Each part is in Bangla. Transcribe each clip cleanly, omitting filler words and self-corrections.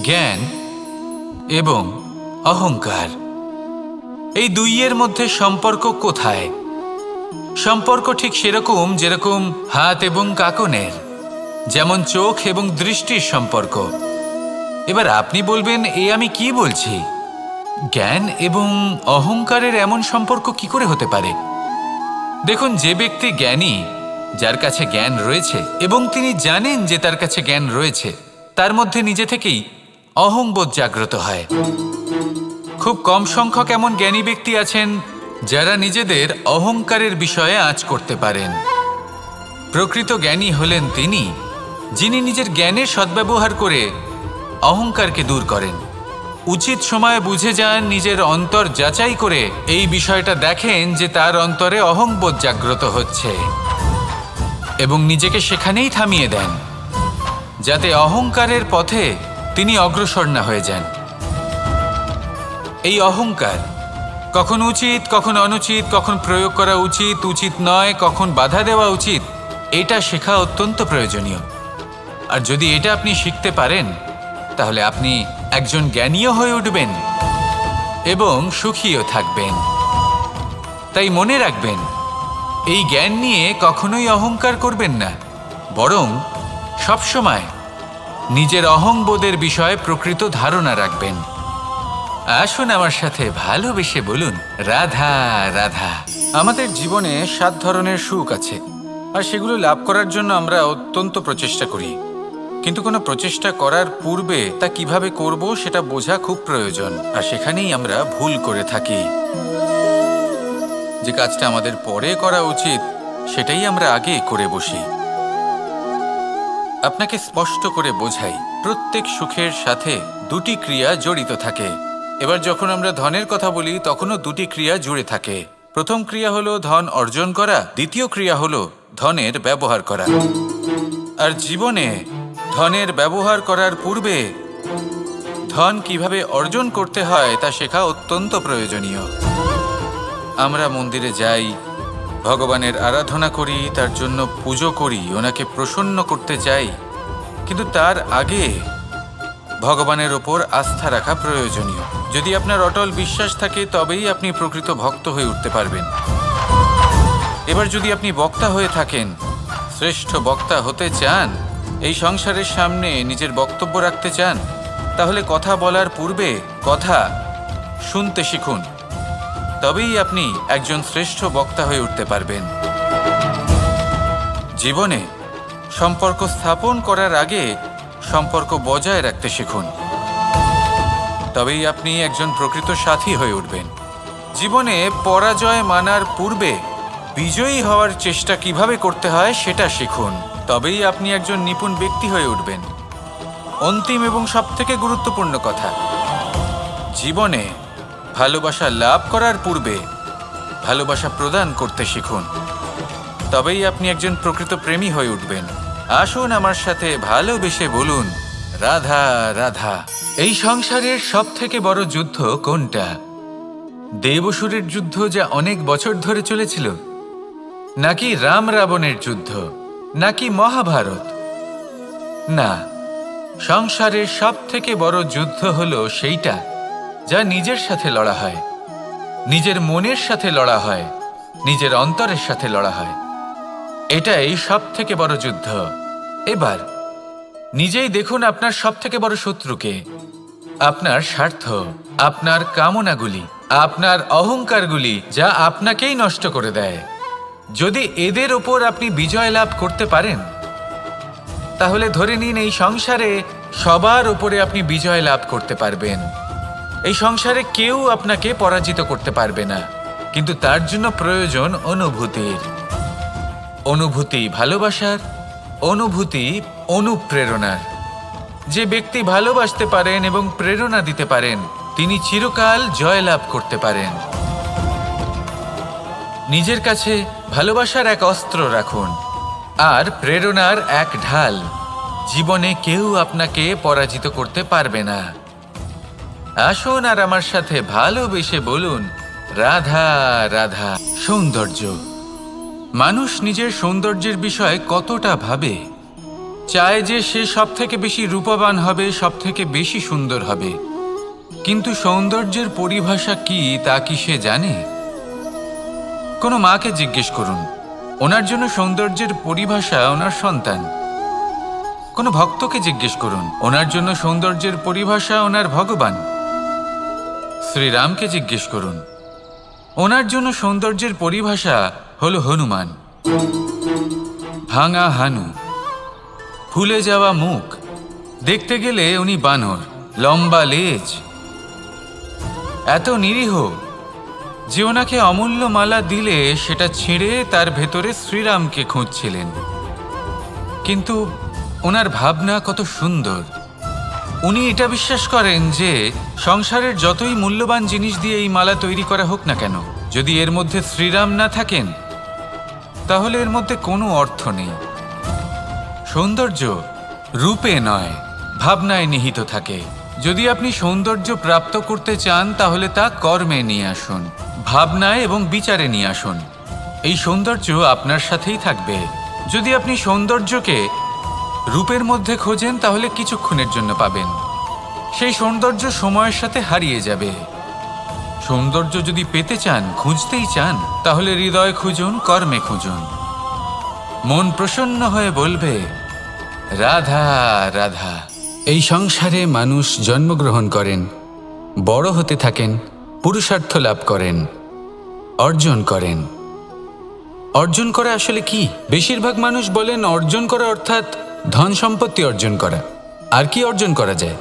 জ্ঞান এবং অহংকার, এই দুইয়ের মধ্যে সম্পর্ক কোথায়? সম্পর্ক ঠিক সেরকম যেরকম হাত এবং কাঁকনের, যেমন চোখ এবং দৃষ্টির সম্পর্ক। এবার আপনি বলবেন, আমি কি বলছি? জ্ঞান এবং অহংকারের এমন সম্পর্ক কি করে হতে পারে? দেখুন, যে ব্যক্তি জ্ঞানী, যার কাছে জ্ঞান রয়েছে এবং তিনি জানেন যে তার কাছে জ্ঞান রয়েছে, তার মধ্যে নিজে থেকেই অহংবোধ জাগ্রত হয়। খুব কম সংখ্যক এমন জ্ঞানী ব্যক্তি আছেন যারা নিজেদের অহংকারের বিষয়ে আঁচ করতে পারেন। প্রকৃত জ্ঞানী হলেন তিনি, যিনি নিজের জ্ঞানের সদ্ব্যবহার করে অহংকারকে দূর করেন। উচিত সময়ে বুঝে যান, নিজের অন্তর যাচাই করে এই বিষয়টা দেখেন যে তার অন্তরে অহংবোধ জাগ্রত হচ্ছে এবং নিজেকে সেখানেই থামিয়ে দেন, যাতে অহংকারের পথে তিনি অগ্রসর না হয়ে যান। এই অহংকার কখন উচিত, কখন অনুচিত, কখন প্রয়োগ করা উচিত, উচিত নয়, কখন বাধা দেওয়া উচিত, এটা শেখা অত্যন্ত প্রয়োজনীয়। আর যদি এটা আপনি শিখতে পারেন, তাহলে আপনি একজন জ্ঞানীও হয়ে উঠবেন এবং সুখীও থাকবেন। তাই মনে রাখবেন, এই জ্ঞান নিয়ে কখনোই অহংকার করবেন না, বরং সবসময় নিজের অহংবোধের বিষয়ে প্রকৃত ধারণা রাখবেন। আসুন আমার সাথে ভালোবেসে বলুন, রাধা রাধা। আমাদের জীবনে 7 ধরনের সুখ আছে, আর সেগুলো লাভ করার জন্য আমরা অত্যন্ত প্রচেষ্টা করি। কিন্তু কোনো প্রচেষ্টা করার পূর্বে তা কিভাবে করব সেটা বোঝা খুব প্রয়োজন, আর সেখানেই আমরা ভুল করে থাকি। যে কাজটা আমাদের পরে করা উচিত, সেটাই আমরা আগে করে বসি। আপনাকে স্পষ্ট করে বোঝাই, প্রত্যেক সুখের সাথে 2টি ক্রিয়া জড়িত থাকে। এবার যখন আমরা ধনের কথা বলি, তখনও 2টি ক্রিয়া জুড়ে থাকে। প্রথম ক্রিয়া হলো ধন অর্জন করা, দ্বিতীয় ক্রিয়া হলো ধনের ব্যবহার করা। আর জীবনে ধনের ব্যবহার করার পূর্বে ধন কিভাবে অর্জন করতে হয় তা শেখা অত্যন্ত প্রয়োজনীয়। আমরা মন্দিরে যাই, ভগবানের আরাধনা করি, তার জন্য পুজো করি, ওনাকে প্রসন্ন করতে চাই, কিন্তু তার আগে ভগবানের ওপর আস্থা রাখা প্রয়োজনীয়। যদি আপনার অটল বিশ্বাস থাকে, তবেই আপনি প্রকৃত ভক্ত হয়ে উঠতে পারবেন। এবার যদি আপনি বক্তা হয়ে থাকেন, শ্রেষ্ঠ বক্তা হতে চান, এই সংসারের সামনে নিজের বক্তব্য রাখতে চান, তাহলে কথা বলার পূর্বে কথা শুনতে শিখুন। তবেই আপনি একজন শ্রেষ্ঠ বক্তা হয়ে উঠতে পারবেন। জীবনে সম্পর্ক স্থাপন করার আগে সম্পর্ক বজায় রাখতে শিখুন, তবেই আপনি একজন প্রকৃত সাথী হয়ে উঠবেন। জীবনে পরাজয় মানার পূর্বে বিজয়ী হওয়ার চেষ্টা কিভাবে করতে হয় সেটা শিখুন, তবেই আপনি একজন নিপুণ ব্যক্তি হয়ে উঠবেন। অন্তিম এবং সবথেকে গুরুত্বপূর্ণ কথা, জীবনে ভালোবাসা লাভ করার পূর্বে ভালোবাসা প্রদান করতে শিখুন, তবেই আপনি একজন প্রকৃত প্রেমী হয়ে উঠবেন। আসুন আমার সাথে ভালোবেসে বলুন, রাধা রাধা। এই সংসারের সবথেকে বড় যুদ্ধ কোনটা? দেব-অসুরের যুদ্ধ, যা অনেক বছর ধরে চলেছিল, নাকি রাম রাবণের যুদ্ধ, নাকি মহাভারত? না, সংসারের সবথেকে বড় যুদ্ধ হলো সেইটা যা নিজের সাথে লড়া হয়, নিজের মনের সাথে লড়া হয়, নিজের অন্তরের সাথে লড়া হয়। এটাই সবথেকে বড় যুদ্ধ। এবার নিজেই দেখুন আপনার সবথেকে বড় শত্রুকে। আপনার স্বার্থ, আপনার কামনাগুলি, আপনার অহংকারগুলি, যা আপনাকেই নষ্ট করে দেয়। যদি এদের ওপর আপনি বিজয় লাভ করতে পারেন, তাহলে ধরে নিন এই সংসারে সবার ওপরে আপনি বিজয় লাভ করতে পারবেন। এই সংসারে কেউ আপনাকে পরাজিত করতে পারবে না, কিন্তু তার জন্য প্রয়োজন অনুভূতির। অনুভূতি ভালোবাসার, অনুভূতি অনুপ্রেরণার। যে ব্যক্তি ভালোবাসতে পারেন এবং প্রেরণা দিতে পারেন, তিনি চিরকাল জয়লাভ করতে পারেন। নিজের কাছে ভালোবাসার এক অস্ত্র রাখুন আর প্রেরণার এক ঢাল। জীবনে কেউ আপনাকে পরাজিত করতে পারবে না। আসুন আর আমার সাথে ভালোবেসে বলুন, রাধা রাধা। সৌন্দর্য। মানুষ নিজের সৌন্দর্যের বিষয়ে কতটা ভাবে, চায় যে সে সব থেকে বেশি রূপবান হবে, সব থেকে বেশি সুন্দর হবে। কিন্তু সৌন্দর্যের পরিভাষা কি তা কি সে জানে? কোনো মাকে জিজ্ঞেস করুন, ওনার জন্য সৌন্দর্যের পরিভাষা ওনার সন্তান। কোনো ভক্তকে জিজ্ঞেস করুন, ওনার জন্য সৌন্দর্যের পরিভাষা ওনার ভগবান। শ্রীরামকে জিজ্ঞেস করুন, ওনার জন্য সৌন্দর্যের পরিভাষা হলো হনুমান। ভাঙা হানু, ফুলে যাওয়া মুখ, দেখতে গেলে উনি বানর, লম্বা লেজ, এত নিরীহ যে ওনাকে অমূল্য মালা দিলে সেটা ছিঁড়ে তার ভেতরে শ্রীরামকে খুঁজছিলেন। কিন্তু ওনার ভাবনা কত সুন্দর। উনি এটা বিশ্বাস করেন যে সংসারের যতই মূল্যবান জিনিস দিয়ে এই মালা তৈরি করা হোক না কেন, যদি এর মধ্যে শ্রীরাম না থাকেন তাহলে এর মধ্যে কোনো অর্থ নেই। সৌন্দর্য রূপে নয়, ভাবনায় নিহিত থাকে। যদি আপনি সৌন্দর্য প্রাপ্ত করতে চান তাহলে তা কর্মে নিয়ে আসুন, ভাবনায় এবং বিচারে নিয়ে আসুন। এই সৌন্দর্য আপনার সাথেই থাকবে। যদি আপনি সৌন্দর্যকে রূপের মধ্যে খোঁজেন তাহলে কিছুক্ষণের জন্য পাবেন, সেই সৌন্দর্য সময়ের সাথে হারিয়ে যাবে। সৌন্দর্য যদি পেতে চান, খুঁজতেই চান, তাহলে হৃদয় খুঁজুন, কর্মে খুঁজুন। মন প্রসন্ন হয়ে বলবে রাধা রাধা। এই সংসারে মানুষ জন্মগ্রহণ করেন, বড় হতে থাকেন, পুরুষার্থ লাভ করেন, অর্জন করেন। অর্জন করা আসলে কি? বেশিরভাগ মানুষ বলেন অর্জন করা অর্থাৎ ধন সম্পত্তি অর্জন করা। আর কি অর্জন করা যায়?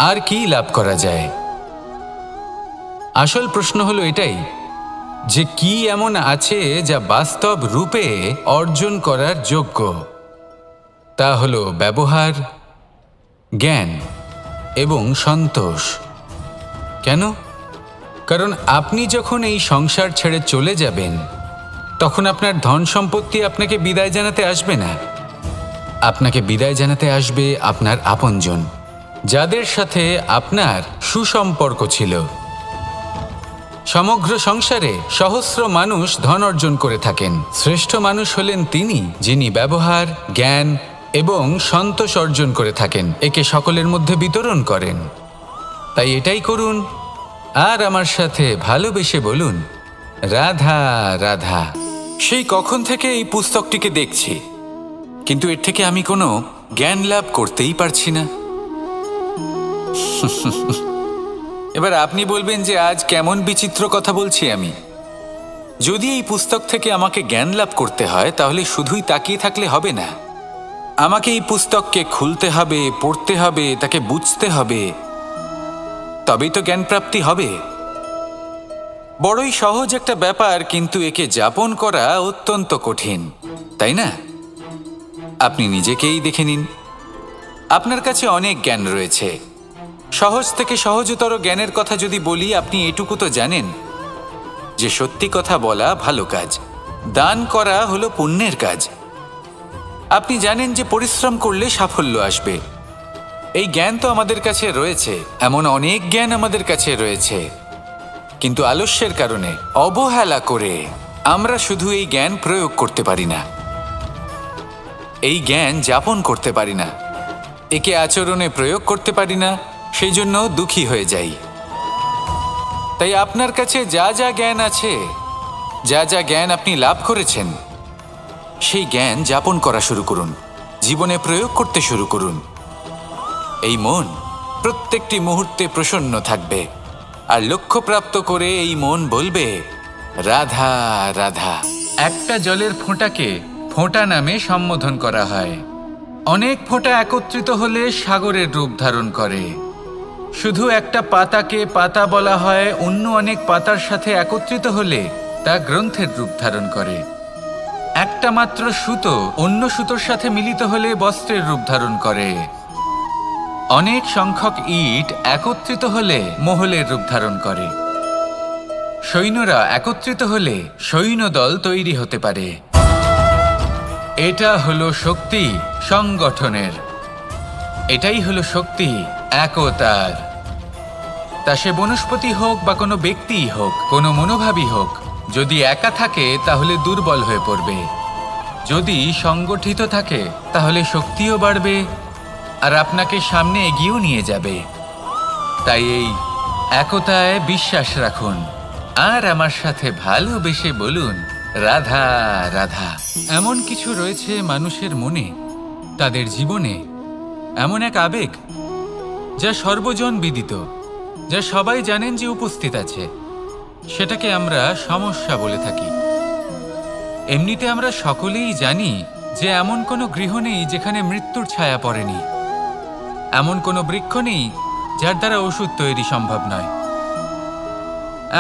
আর কি লাভ করা যায়? আসল প্রশ্ন হলো এটাই যে কি এমন আছে যা বাস্তব রূপে অর্জন করার যোগ্য। তা হলো ব্যবহার, জ্ঞান এবং সন্তোষ। কেন? কারণ আপনি যখন এই সংসার ছেড়ে চলে যাবেন তখন আপনার ধন সম্পত্তি আপনাকে বিদায় জানাতে আসবে না। আপনাকে বিদায় জানাতে আসবে আপনার আপনজন, যাদের সাথে আপনার সুসম্পর্ক ছিল। সমগ্র সংসারে সহস্র মানুষ ধন অর্জন করে থাকেন। শ্রেষ্ঠ মানুষ হলেন তিনি যিনি ব্যবহার, জ্ঞান এবং সন্তোষ অর্জন করে থাকেন, একে সকলের মধ্যে বিতরণ করেন। তাই এটাই করুন আর আমার সাথে ভালোবেসে বলুন রাধা রাধা। সেই কখন থেকে এই পুস্তকটিকে দেখছি, কিন্তু এর থেকে আমি কোনো জ্ঞান লাভ করতেই পারছি না। এবার আপনি বলবেন যে আজ কেমন বিচিত্র কথা বলছি আমি। যদি এই পুস্তক থেকে আমাকে জ্ঞান লাভ করতে হয় তাহলে শুধুই তাকিয়ে থাকলে হবে না। আমাকে এই পুস্তককে খুলতে হবে, পড়তে হবে, তাকে বুঝতে হবে, তবেই তো জ্ঞান প্রাপ্তি হবে। বড়ই সহজ একটা ব্যাপার, কিন্তু একে যাপন করা অত্যন্ত কঠিন, তাই না? আপনি নিজেকেই দেখে নিন। আপনার কাছে অনেক জ্ঞান রয়েছে। সহজ থেকে সহজতর জ্ঞানের কথা যদি বলি, আপনি এটুকু তো জানেন যে সত্যি কথা বলা ভালো কাজ, দান করা হলো পুণ্যের কাজ। আপনি জানেন যে পরিশ্রম করলে সাফল্য আসবে। এই জ্ঞান তো আমাদের কাছে রয়েছে, এমন অনেক জ্ঞান আমাদের কাছে রয়েছে, কিন্তু আলস্যের কারণে, অবহেলা করে আমরা শুধু এই জ্ঞান প্রয়োগ করতে পারি না, এই জ্ঞান যাপন করতে পারি না, একে আচরণে প্রয়োগ করতে পারি না। সেই জন্য দুঃখী হয়ে যাই। তাই আপনার কাছে যা যা জ্ঞান আছে, যা যা জ্ঞান আপনি লাভ করেছেন, সেই জ্ঞান যাপন করা শুরু করুন, জীবনে প্রয়োগ করতে শুরু করুন। এই মন প্রত্যেকটি মুহূর্তে প্রসন্ন থাকবে, আর লক্ষ্যপ্রাপ্ত করে এই মন বলবে রাধা রাধা। একটা জলের ফোঁটাকে ফোঁটা নামে সম্বোধন করা হয়। অনেক ফোঁটা একত্রিত হলে সাগরের রূপ ধারণ করে। শুধু একটা পাতাকে পাতা বলা হয়, অন্য অনেক পাতার সাথে একত্রিত হলে তা গ্রন্থের রূপ ধারণ করে। একটা মাত্র সুতো অন্য সুতোর সাথে মিলিত হলে বস্ত্রের রূপ ধারণ করে। অনেক সংখ্যক ইট একত্রিত হলে মহলের রূপ ধারণ করে। সৈন্যরা একত্রিত হলে সৈন্যদল তৈরি হতে পারে। এটা হলো শক্তি সংগঠনের, এটাই হলো শক্তি একতার। তা সে বনস্পতি হোক বা কোনো ব্যক্তিই হোক, কোনো মনোভাবই হোক, যদি একা থাকে তাহলে দুর্বল হয়ে পড়বে। যদি সংগঠিত থাকে তাহলে শক্তিও বাড়বে আর আপনাকে সামনে এগিয়েও নিয়ে যাবে। তাই এই একতায় বিশ্বাস রাখুন আর আমার সাথে ভালোবেসে বলুন রাধা রাধা। এমন কিছু রয়েছে মানুষের মনে, তাদের জীবনে এমন এক আবেগ যা সর্বজন বিদিত, যা সবাই জানেন যে উপস্থিত আছে। সেটাকে আমরা সমস্যা বলে থাকি। এমনিতে আমরা সকলেই জানি যে এমন কোনো গৃহ নেই যেখানে মৃত্যুর ছায়া পড়েনি, এমন কোনো বৃক্ষ নেই যার দ্বারা ওষুধ তৈরি সম্ভব নয়,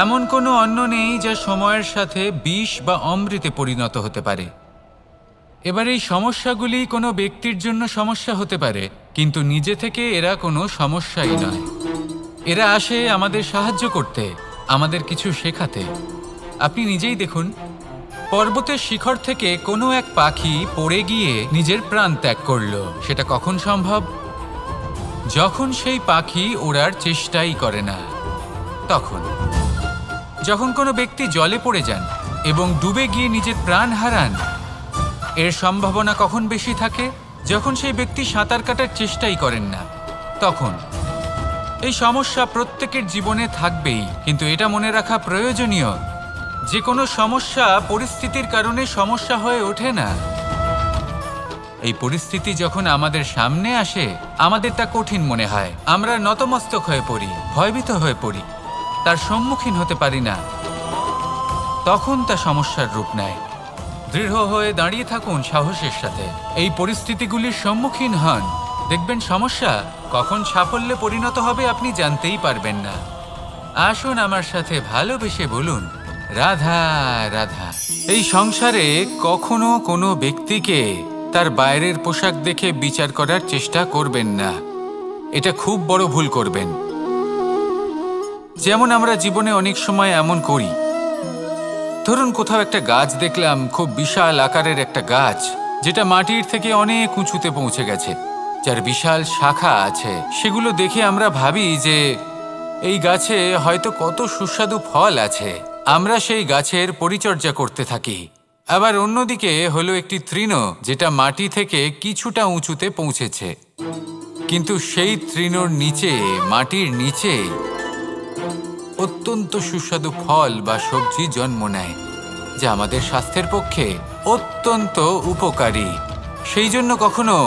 এমন কোনো অন্ন নেই যা সময়ের সাথে বিষ বা অমৃতে পরিণত হতে পারে। এবার এই সমস্যাগুলি কোনো ব্যক্তির জন্য সমস্যা হতে পারে, কিন্তু নিজে থেকে এরা কোনো সমস্যাই নয়। এরা আসে আমাদের সাহায্য করতে, আমাদের কিছু শেখাতে। আপনি নিজেই দেখুন, পর্বতের শিখর থেকে কোনো এক পাখি পড়ে গিয়ে নিজের প্রাণ ত্যাগ করলো। সেটা কখন সম্ভব? যখন সেই পাখি ওড়ার চেষ্টাই করে না। তখন যখন কোনো ব্যক্তি জলে পড়ে যান এবং ডুবে গিয়ে নিজের প্রাণ হারান, এর সম্ভাবনা কখন বেশি থাকে? যখন সেই ব্যক্তি সাঁতার কাটার চেষ্টাই করেন না। তখন এই সমস্যা প্রত্যেকের জীবনে থাকবেই, কিন্তু এটা মনে রাখা প্রয়োজনীয় যে কোনো সমস্যা পরিস্থিতির কারণে সমস্যা হয়ে ওঠে না। এই পরিস্থিতি যখন আমাদের সামনে আসে, আমাদের তা কঠিন মনে হয়, আমরা নতমস্তক হয়ে পড়ি, ভয়ভীত হয়ে পড়ি, তার সম্মুখীন হতে পারি না। তখন তা সমস্যার রূপ নেয়। দৃঢ় হয়ে দাঁড়িয়ে থাকুন সাহসের সাথে, এই পরিস্থিতিগুলির সম্মুখীন হন। দেখবেন সমস্যা কখন সাফল্যে পরিণত হবে আপনি জানতেই পারবেন না। আসুন আমার সাথে ভালোবেসে বলুন রাধা রাধা। এই সংসারে কখনো কোনো ব্যক্তিকে তার বাইরের পোশাক দেখে বিচার করার চেষ্টা করবেন না। এটা খুব বড় ভুল করবেন। যেমন আমরা জীবনে অনেক সময় এমন করি। ধরুন কোথাও একটা গাছ দেখলাম, খুব বিশাল আকারের একটা গাছ, যেটা মাটির থেকে অনেক উঁচুতে পৌঁছে গেছে, যার বিশাল শাখা আছে। সেগুলো দেখে আমরা ভাবি যে এই গাছে হয়তো কত সুস্বাদু ফল আছে। আমরা সেই গাছের পরিচর্যা করতে থাকি। আবার অন্যদিকে হলো একটি তৃণ, যেটা মাটি থেকে কিছুটা উঁচুতে পৌঁছেছে, কিন্তু সেই তৃণর নিচে, মাটির নিচে অত্যন্ত সুস্বাদু ফল বা সবজি জন্ম নেয়, যা আমাদের স্বাস্থ্যের পক্ষে অত্যন্ত উপকারী। সেই জন্য কখনো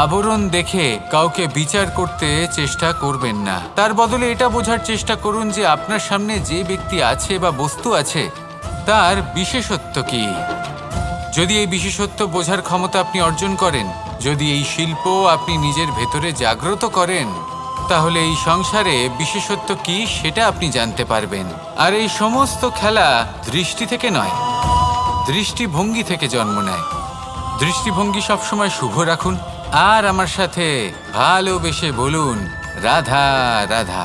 আবরণ দেখে কাউকে বিচার করতে চেষ্টা করবেন না। তার বদলে এটা বোঝার চেষ্টা করুন যে আপনার সামনে যে ব্যক্তি আছে বা বস্তু আছে তার বিশেষত্ব কি। যদি এই বিশেষত্ব বোঝার ক্ষমতা আপনি অর্জন করেন, যদি এই শিল্প আপনি নিজের ভেতরে জাগ্রত করেন, তাহলে এই সংসারে বিশেষত্ব কি সেটা আপনি জানতে পারবেন। আর এই সমস্ত খেলা দৃষ্টি থেকে নয়, দৃষ্টিভঙ্গি থেকে জন্ম নেয়। দৃষ্টিভঙ্গি সবসময় শুভ রাখুন আর আমার সাথে ভালোবেসে বলুন রাধা রাধা।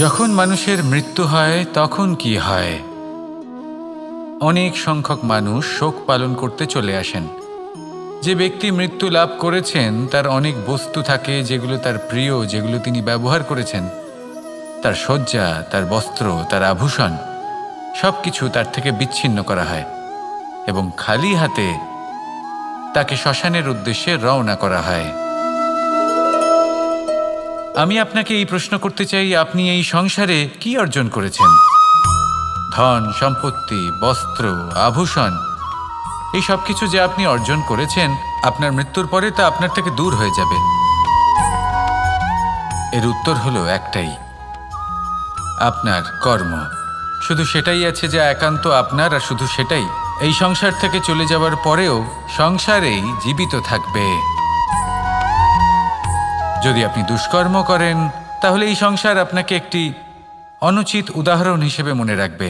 যখন মানুষের মৃত্যু হয় তখন কি হয়? অনেক সংখ্যক মানুষ শোক পালন করতে চলে আসেন। যে ব্যক্তি মৃত্যু লাভ করেছেন তার অনেক বস্তু থাকে যেগুলো তার প্রিয়, যেগুলো তিনি ব্যবহার করেছেন। তার শয্যা, তার বস্ত্র, তার আভূষণ সবকিছু তার থেকে বিচ্ছিন্ন করা হয় এবং খালি হাতে তাকে শ্মশানের উদ্দেশ্যে রওনা করা হয়। আমি আপনাকে এই প্রশ্ন করতে চাই, আপনি এই সংসারে কি অর্জন করেছেন? ধন, সম্পত্তি, বস্ত্র, আভূষণ, এই সব কিছু যে আপনি অর্জন করেছেন, আপনার মৃত্যুর পরে তা আপনার থেকে দূর হয়ে যাবে। এর উত্তর হলো একটাই, আপনার কর্ম। শুধু সেটাই আছে যা একান্ত আপনার, আর শুধু সেটাই এই সংসার থেকে চলে যাওয়ার পরেও সংসারেই জীবিত থাকবে। যদি আপনি দুষ্কর্ম করেন তাহলে এই সংসার আপনাকে একটি অনুচিত উদাহরণ হিসেবে মনে রাখবে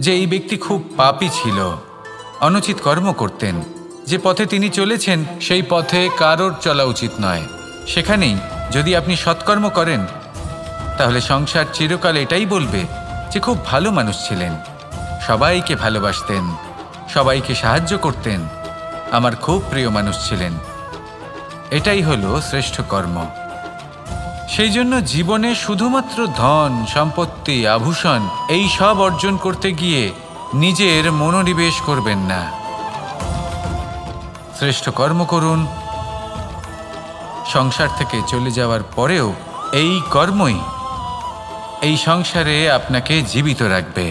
যে এই ব্যক্তি খুব পাপী ছিল, অনুচিত কর্ম করতেন। যে পথে তিনি চলেছেন সেই পথে কারোর চলা উচিত নয়। সেখানেই যদি আপনি সৎকর্ম করেন তাহলে সংসার চিরকাল এটাই বলবে যে খুব ভালো মানুষ ছিলেন, সবাইকে ভালোবাসতেন, সবাইকে সাহায্য করতেন, আমার খুব প্রিয় মানুষ ছিলেন। এটাই হলো শ্রেষ্ঠ কর্ম। সেই জন্য জীবনে শুধুমাত্র ধন, সম্পত্তি, আভূষণ এই সব অর্জন করতে গিয়ে নিজের মনোনিবেশ করবেন না। শ্রেষ্ঠ কর্ম করুন। সংসার থেকে চলে যাওয়ার পরেও এই কর্মই এই সংসারে আপনাকে জীবিত রাখবে।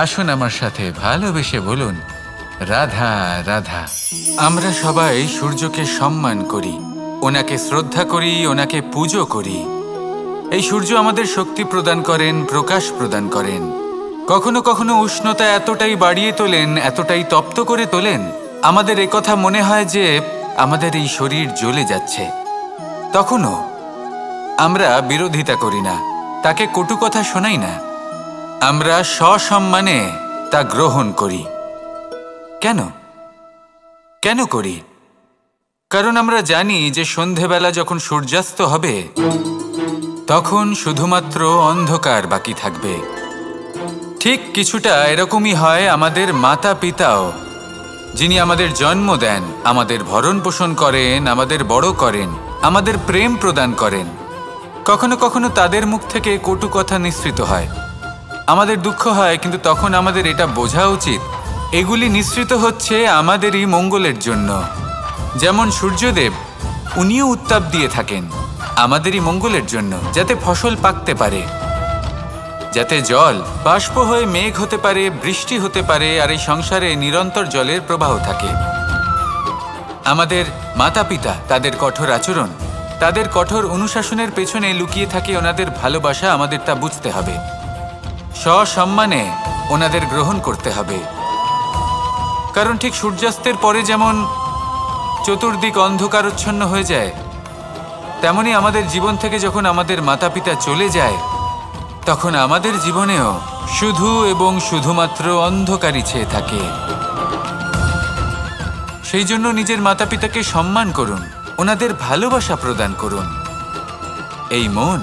আসুন আমার সাথে ভালোবেসে বলুন, রাধা রাধা। আমরা সবাই সূর্যকে সম্মান করি, ওনাকে শ্রদ্ধা করি, ওনাকে পুজো করি। এই সূর্য আমাদের শক্তি প্রদান করেন, প্রকাশ প্রদান করেন। কখনো কখনো উষ্ণতা এতটাই বাড়িয়ে তোলেন, এতটাই তপ্ত করে তোলেন, আমাদের একথা মনে হয় যে আমাদের এই শরীর জ্বলে যাচ্ছে। তখনও আমরা বিরোধিতা করি না, তাকে কটু কথা শোনাই না, আমরা সসম্মানে তা গ্রহণ করি। কেন কেন করি? কারণ আমরা জানি যে সন্ধেবেলা যখন সূর্যাস্ত হবে তখন শুধুমাত্র অন্ধকার বাকি থাকবে। ঠিক কিছুটা এরকমই হয় আমাদের মাতা পিতাও, যিনি আমাদের জন্ম দেন, আমাদের ভরণ পোষণ করেন, আমাদের বড় করেন, আমাদের প্রেম প্রদান করেন। কখনো কখনো তাদের মুখ থেকে কটু কথা নিঃসৃত হয়, আমাদের দুঃখ হয়, কিন্তু তখন আমাদের এটা বোঝা উচিত এগুলি নিঃসৃত হচ্ছে আমাদেরই মঙ্গলের জন্য। যেমন সূর্যদেব, উনিও উত্তাপ দিয়ে থাকেন আমাদেরই মঙ্গলের জন্য, যাতে ফসল পাকতে পারে, যাতে জল বাষ্প হয়ে মেঘ হতে পারে, বৃষ্টি হতে পারে, আর এই সংসারে নিরন্তর জলের প্রবাহ থাকে। আমাদের মাতা পিতা, তাদের কঠোর আচরণ, তাদের কঠোর অনুশাসনের পেছনে লুকিয়ে থাকে ওনাদের ভালোবাসা। আমাদের তা বুঝতে হবে, সসম্মানে ওনাদের গ্রহণ করতে হবে। কারণ ঠিক সূর্যাস্তের পরে যেমন চতুর্দিক অন্ধকারচ্ছন্ন হয়ে যায়, তেমনি আমাদের জীবন থেকে যখন আমাদের মাতা পিতা চলে যায় তখন আমাদের জীবনেও শুধু এবং শুধুমাত্র অন্ধকারই ছেয়ে থাকে। সেই জন্য নিজের মাতা পিতাকে সম্মান করুন, ওনাদের ভালোবাসা প্রদান করুন। এই মন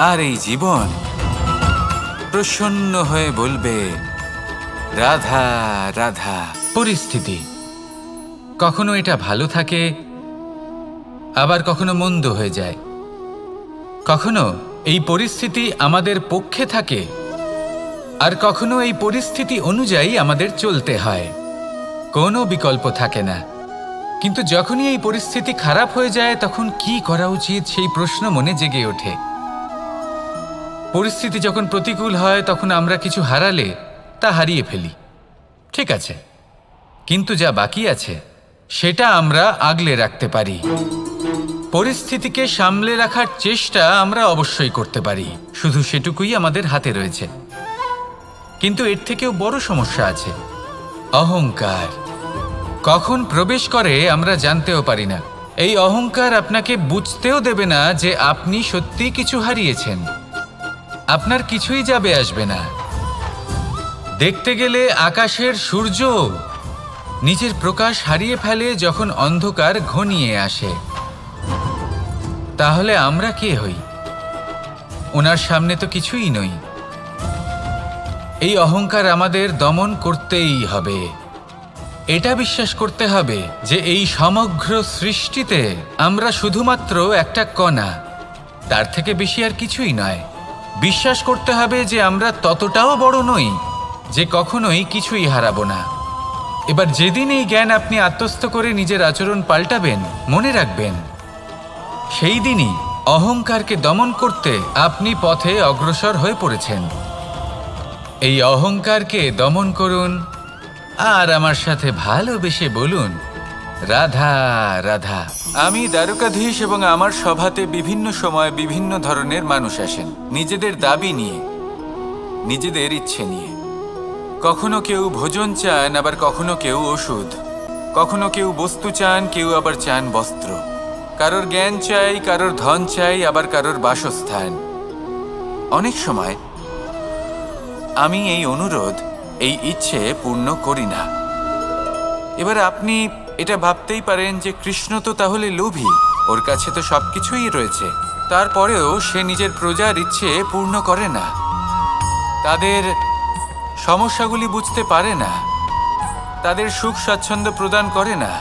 আর এই জীবন প্রসন্ন হয়ে বলবে, রাধা রাধা। পরিস্থিতি কখনো এটা ভালো থাকে, আবার কখনো মন্দ হয়ে যায়। কখনো এই পরিস্থিতি আমাদের পক্ষে থাকে, আর কখনো এই পরিস্থিতি অনুযায়ী আমাদের চলতে হয়, কোনো বিকল্প থাকে না। কিন্তু যখনই এই পরিস্থিতি খারাপ হয়ে যায় তখন কি করা উচিত সেই প্রশ্ন মনে জেগে ওঠে। পরিস্থিতি যখন প্রতিকূল হয় তখন আমরা কিছু হারালে তা হারিয়ে ফেলি, ঠিক আছে, কিন্তু যা বাকি আছে সেটা আমরা আগলে রাখতে পারি। পরিস্থিতিকে সামলে রাখার চেষ্টা আমরা অবশ্যই করতে পারি, শুধু সেটুকুই আমাদের হাতে রয়েছে। কিন্তু এর থেকেও বড় সমস্যা আছে, অহংকার। কখন প্রবেশ করে আমরা জানতেও পারি না। এই অহংকার আপনাকে বুঝতেও দেবে না যে আপনি সত্যি কিছু হারিয়েছেন, আপনার কিছুই যাবে আসবে না। দেখতে গেলে আকাশের সূর্য নিজের প্রকাশ হারিয়ে ফেলে যখন অন্ধকার ঘনিয়ে আসে। তাহলে আমরা কে হই? ওনার সামনে তো কিছুই নই। এই অহংকার আমাদের দমন করতেই হবে। এটা বিশ্বাস করতে হবে যে এই সমগ্র সৃষ্টিতে আমরা শুধুমাত্র একটা কণা, তার থেকে বেশি আর কিছুই নয়। বিশ্বাস করতে হবে যে আমরা ততটাও বড় নই যে কখনোই কিছুই হারাবো না। এবার যেদিন এই জ্ঞান আপনি আত্মস্থ করে নিজের আচরণ পাল্টাবেন, মনে রাখবেন সেই দিনই অহংকারকে দমন করতে আপনি পথে অগ্রসর হয়ে পড়েছেন। এই অহংকারকে দমন করুন আর আমার সাথে ভালোবেসে বলুন, রাধা রাধা। আমি দ্বারকাধীশ এবং আমার সভাতে বিভিন্ন সময় বিভিন্ন ধরনের মানুষ আসেন, নিজেদের দাবি নিয়ে, নিজেদের ইচ্ছে নিয়ে। কখনো কেউ ভোজন চান, আবার কখনো কেউ ওষুধ, কখনো কেউ বস্তু চান, কেউ আবার চান বস্ত্র। কারোর জ্ঞান চাই, কারোর ধন চাই, আবার কারোর বাসস্থান। অনেক সময় আমি এই অনুরোধ, এই ইচ্ছে পূর্ণ করি না। এবার আপনি এটা ভাবতেই পারেন যে কৃষ্ণ তো তাহলে লোভী, ওর কাছে তো সবকিছুই রয়েছে, তারপরেও সে নিজের প্রজার ইচ্ছে পূর্ণ করে না, তাদের সমস্যাগুলি বুঝতে পারে না, তাদের সুখ স্বাচ্ছন্দ্য প্রদান করে না।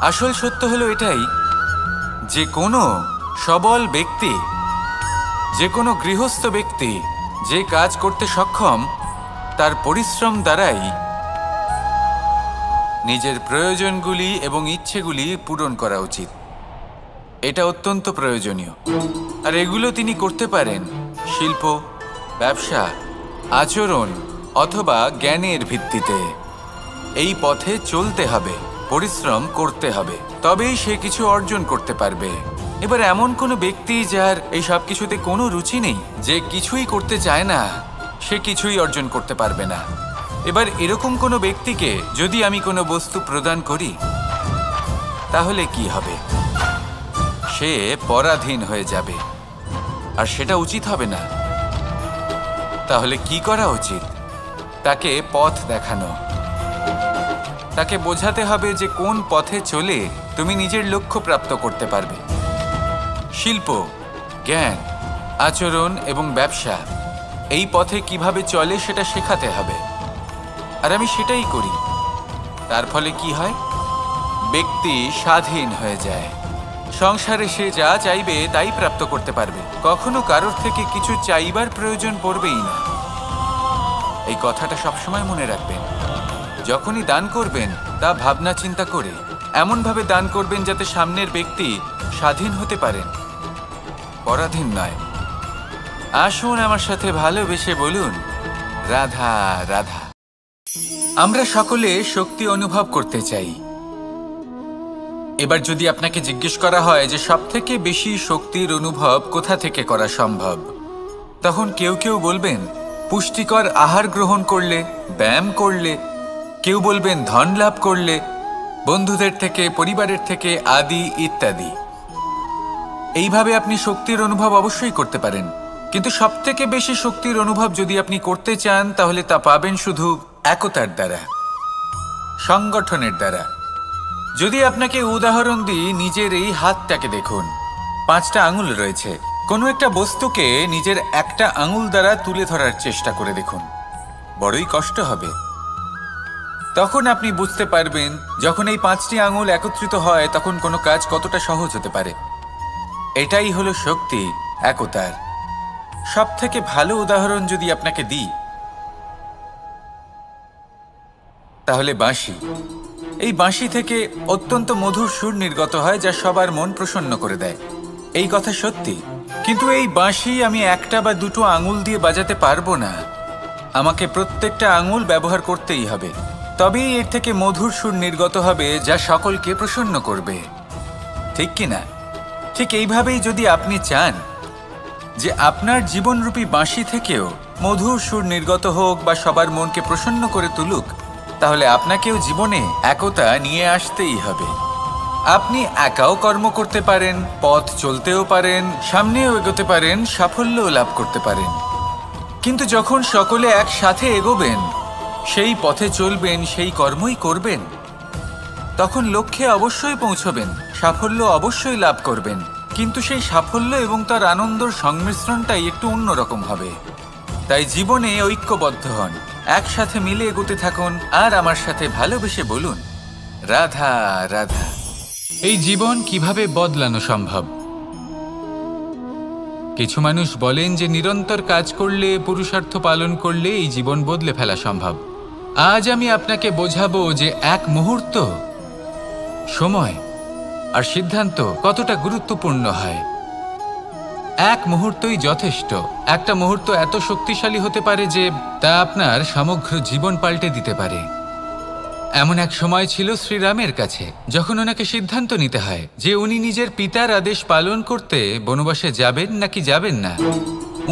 আসল সত্য হলো এটাই যে কোনো সবল ব্যক্তি, যে কোনো গৃহস্থ ব্যক্তি যে কাজ করতে সক্ষম তার পরিশ্রম দ্বারাই নিজের প্রয়োজনগুলি এবং ইচ্ছেগুলি পূরণ করা উচিত। এটা অত্যন্ত প্রয়োজনীয়। আর এগুলো তিনি করতে পারেন শিল্প, ব্যবসা, আচরণ অথবা জ্ঞানের ভিত্তিতে। এই পথে চলতে হবে, পরিশ্রম করতে হবে, তবেই সে কিছু অর্জন করতে পারবে। এবার এমন কোনো ব্যক্তি যার এই সব কিছুতে কোনো রুচি নেই, যে কিছুই করতে চায় না, সে কিছুই অর্জন করতে পারবে না। এবার এরকম কোনো ব্যক্তিকে যদি আমি কোনো বস্তু প্রদান করি, তাহলে কি হবে? সে পরাধীন হয়ে যাবে, আর সেটা উচিত হবে না। তাহলে কি করা উচিত? তাকে পথ দেখানো। তাকে বোঝাতে হবে যে কোন পথে চলে তুমি নিজের লক্ষ্য প্রাপ্ত করতে পারবে। শিল্প, জ্ঞান, আচরণ এবং ব্যবসা, এই পথে কিভাবে চলে সেটা শেখাতে হবে। আর আমি সেটাই করি। তার ফলে কি হয়? ব্যক্তি স্বাধীন হয়ে যায়। সংসারে সে যা চাইবে তাই প্রাপ্ত করতে পারবে। কখনো কারোর থেকে কিছু চাইবার প্রয়োজন পড়বেই না। এই কথাটা সবসময় মনে রাখবেন। যখনই দান করবেন তা ভাবনা চিন্তা করে এমনভাবে দান করবেন যাতে সামনের ব্যক্তি স্বাধীন হতে পারেন, পরাধীন নয়। আসুন আমার সাথে ভালোবেসে বলুন, রাধা রাধা। আমরা সকলে শক্তি অনুভব করতে চাই। এবার যদি আপনাকে জিজ্ঞেস করা হয় যে সবথেকে বেশি শক্তির অনুভব কোথা থেকে করা সম্ভব, তখন কেউ কেউ বলবেন পুষ্টিকর আহার গ্রহণ করলে, ব্যায়াম করলে, কেউ বলবেন ধন লাভ করলে, বন্ধুদের থেকে, পরিবারের থেকে, আদি ইত্যাদি। এইভাবে আপনি শক্তির অনুভব অবশ্যই করতে পারেন, কিন্তু সবথেকে বেশি শক্তির অনুভব যদি আপনি করতে চান, তাহলে তা পাবেন শুধু একতার দ্বারা, সংগঠনের দ্বারা। যদি আপনাকে উদাহরণ দিই, নিজের এই হাতটাকে দেখুন। 5টা আঙুল রয়েছে। কোনো একটা বস্তুকে নিজের একটা আঙুল দ্বারা তুলে ধরার চেষ্টা করে দেখুন, বড়ই কষ্ট হবে। তখন আপনি বুঝতে পারবেন যখন এই 5টি আঙুল একত্রিত হয় তখন কোনো কাজ কতটা সহজ হতে পারে। এটাই হলো শক্তি, একতার। সবথেকে ভালো উদাহরণ যদি আপনাকে দিই, তাহলে বাঁশি। এই বাঁশি থেকে অত্যন্ত মধুর সুর নির্গত হয় যা সবার মন প্রসন্ন করে দেয়। এই কথা সত্যি। কিন্তু এই বাঁশি আমি একটা বা দুটো আঙুল দিয়ে বাজাতে পারবো না। আমাকে প্রত্যেকটা আঙুল ব্যবহার করতেই হবে, তবেই এর থেকে মধুর সুর নির্গত হবে যা সকলকে প্রসন্ন করবে। ঠিক কিনা? ঠিক এইভাবেই যদি আপনি চান যে আপনার জীবনরূপী বাঁশি থেকেও মধুর সুর নির্গত হোক বা সবার মনকে প্রসন্ন করে তুলুক, তাহলে আপনাকেও জীবনে একতা নিয়ে আসতেই হবে। আপনি একাও কর্ম করতে পারেন, পথ চলতেও পারেন, সামনেও এগোতে পারেন, সাফল্যও লাভ করতে পারেন। কিন্তু যখন সকলে একসাথে এগোবেন, সেই পথে চলবেন, সেই কর্মই করবেন, তখন লক্ষ্যে অবশ্যই পৌঁছবেন, সাফল্য অবশ্যই লাভ করবেন। কিন্তু সেই সাফল্য এবং তার আনন্দর সংমিশ্রণটাই একটু অন্যরকম হবে। তাই জীবনে ঐক্যবদ্ধ হন, একসাথে মিলে এগোতে থাকুন, আর আমার সাথে ভালোবেসে বলুন, রাধা রাধা। এই জীবন কিভাবে বদলানো সম্ভব? কিছু মানুষ বলেন যে নিরন্তর কাজ করলে, পুরুষার্থ পালন করলে এই জীবন বদলে ফেলা সম্ভব। আজ আমি আপনাকে বোঝাবো যে এক মুহূর্ত, সময় আর সিদ্ধান্ত কতটা গুরুত্বপূর্ণ হয়। এক মুহূর্তই যথেষ্ট। একটা মুহূর্ত এত শক্তিশালী হতে পারে যে তা আপনার সমগ্র জীবন পাল্টে দিতে পারে। এমন এক সময় ছিল শ্রীরামের কাছে, যখন ওনাকে সিদ্ধান্ত নিতে হয় যে উনি নিজের পিতার আদেশ পালন করতে বনবাসে যাবেন নাকি যাবেন না।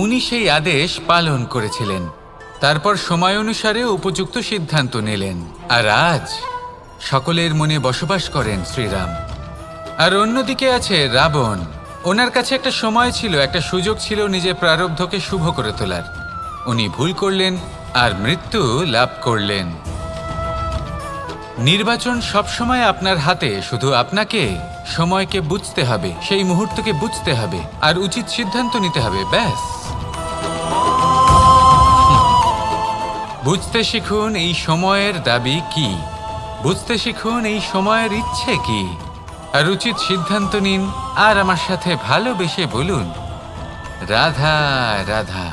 উনি সেই আদেশ পালন করেছিলেন। তারপর সময় অনুসারে উপযুক্ত সিদ্ধান্ত নিলেন। আর আজ সকলের মনে বসবাস করেন শ্রীরাম। আর অন্যদিকে আছে রাবণ। ওনার কাছে একটা সময় ছিল, একটা সুযোগ ছিল নিজের প্রারব্ধকে শুভ করে তোলার। উনি ভুল করলেন আর মৃত্যু লাভ করলেন। নির্বাচন সবসময় আপনার হাতে, শুধু আপনাকে সময়কে বুঝতে হবে, সেই মুহূর্তকে বুঝতে হবে আর উচিত সিদ্ধান্ত নিতে হবে, ব্যাস। বুঝতে শিখুন এই সময়ের দাবি কি, বুঝতে শিখুন এই সময়ের ইচ্ছে কি, আর উচিত সিদ্ধান্ত নিন। আর আমার সাথে ভালোবেসে বলুন, রাধা রাধা।